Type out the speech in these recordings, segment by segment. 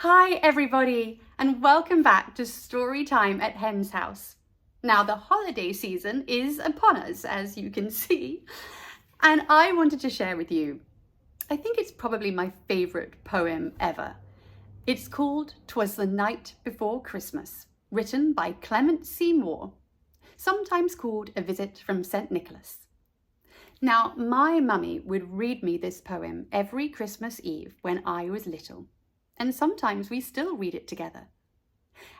Hi everybody, and welcome back to Storytime at Hen's house. Now the holiday season is upon us, as you can see, and I wanted to share with you, I think it's probably my favourite poem ever. It's called "Twas the Night Before Christmas," written by Clement C, sometimes called A Visit from St. Nicholas. Now my mummy would read me this poem every Christmas Eve when I was little. And sometimes we still read it together.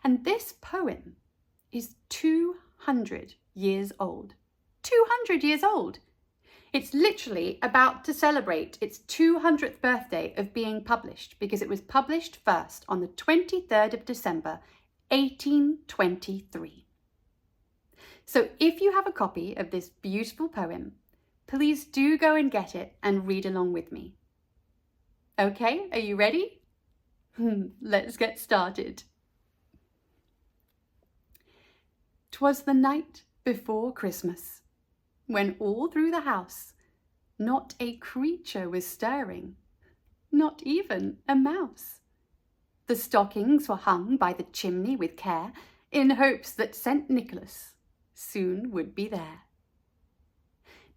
And this poem is 200 years old. 200 years old! It's literally about to celebrate its 200th birthday of being published because it was published first on the 23rd of December, 1823. So if you have a copy of this beautiful poem, please do go and get it and read along with me. Okay, are you ready? Let's get started. 'Twas the night before Christmas, when all through the house not a creature was stirring, not even a mouse. The stockings were hung by the chimney with care, in hopes that St. Nicholas soon would be there.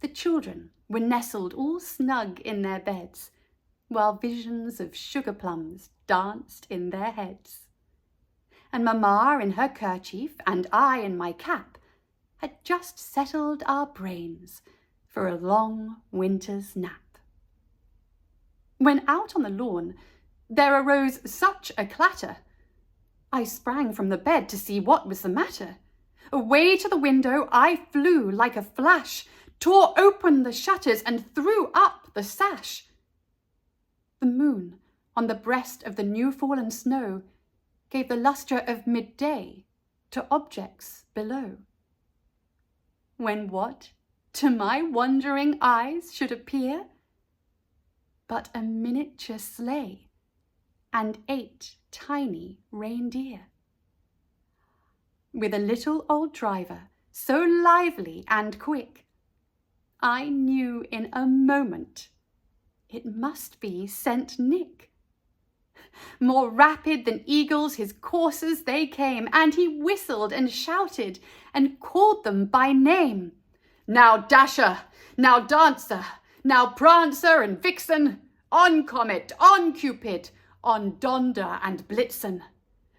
The children were nestled all snug in their beds, while visions of sugar plums danced in their heads. And Mamma in her kerchief and I in my cap had just settled our brains for a long winter's nap. When out on the lawn there arose such a clatter, I sprang from the bed to see what was the matter. Away to the window I flew like a flash, tore open the shutters and threw up the sash. The moon on the breast of the new-fallen snow gave the lustre of midday to objects below. When what to my wondering eyes should appear but a miniature sleigh and 8 tiny reindeer, with a little old driver so lively and quick, I knew in a moment it must be St. Nick. More rapid than eagles his coursers they came, and he whistled and shouted and called them by name. Now Dasher, now Dancer, now Prancer and Vixen, on Comet, on Cupid, on Donder and Blitzen.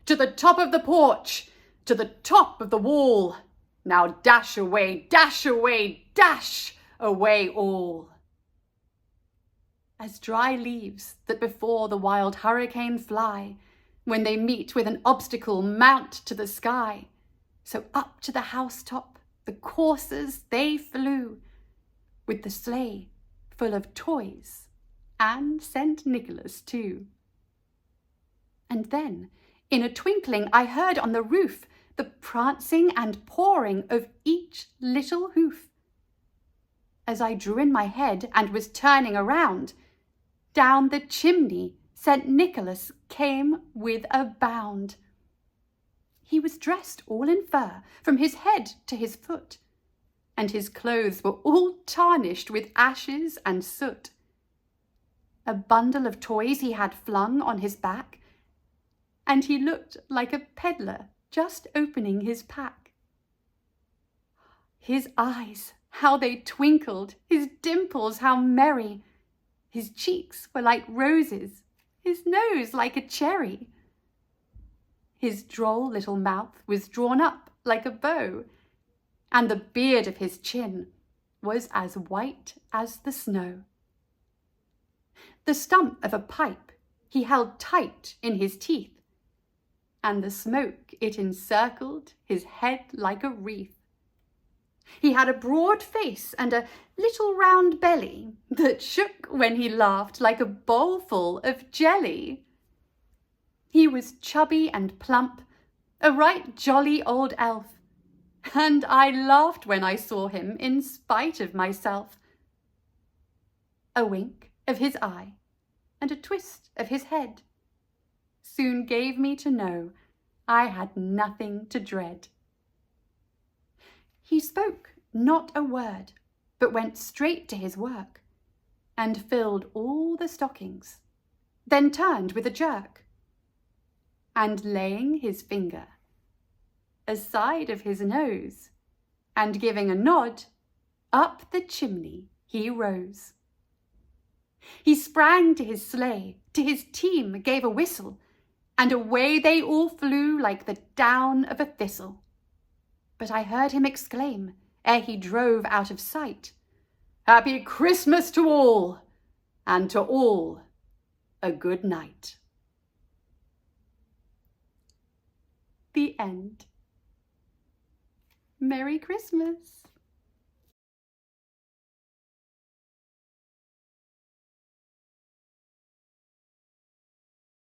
To the top of the porch, to the top of the wall. Now dash away, dash away, dash away all. As dry leaves that before the wild hurricane fly, when they meet with an obstacle mount to the sky, so up to the housetop the coursers they flew, with the sleigh full of toys and St. Nicholas too. And then, in a twinkling, I heard on the roof the prancing and pawing of each little hoof. As I drew in my head and was turning around, down the chimney St. Nicholas came with a bound. He was dressed all in fur from his head to his foot, and his clothes were all tarnished with ashes and soot. A bundle of toys he had flung on his back, and he looked like a peddler just opening his pack. His eyes, how they twinkled, his dimples how merry. His cheeks were like roses, his nose like a cherry. His droll little mouth was drawn up like a bow, and the beard of his chin was as white as the snow. The stump of a pipe he held tight in his teeth, and the smoke it encircled his head like a wreath. He had a broad face and a little round belly that shook when he laughed like a bowlful of jelly. He was chubby and plump, a right jolly old elf, and I laughed when I saw him in spite of myself. A wink of his eye and a twist of his head soon gave me to know I had nothing to dread. He spoke not a word, but went straight to his work, and filled all the stockings, then turned with a jerk. and laying his finger aside of his nose, and giving a nod, up the chimney he rose. He sprang to his sleigh, to his team gave a whistle, and away they all flew like the down of a thistle. But I heard him exclaim, ere he drove out of sight, "Happy Christmas to all, and to all a good night." The end. Merry Christmas.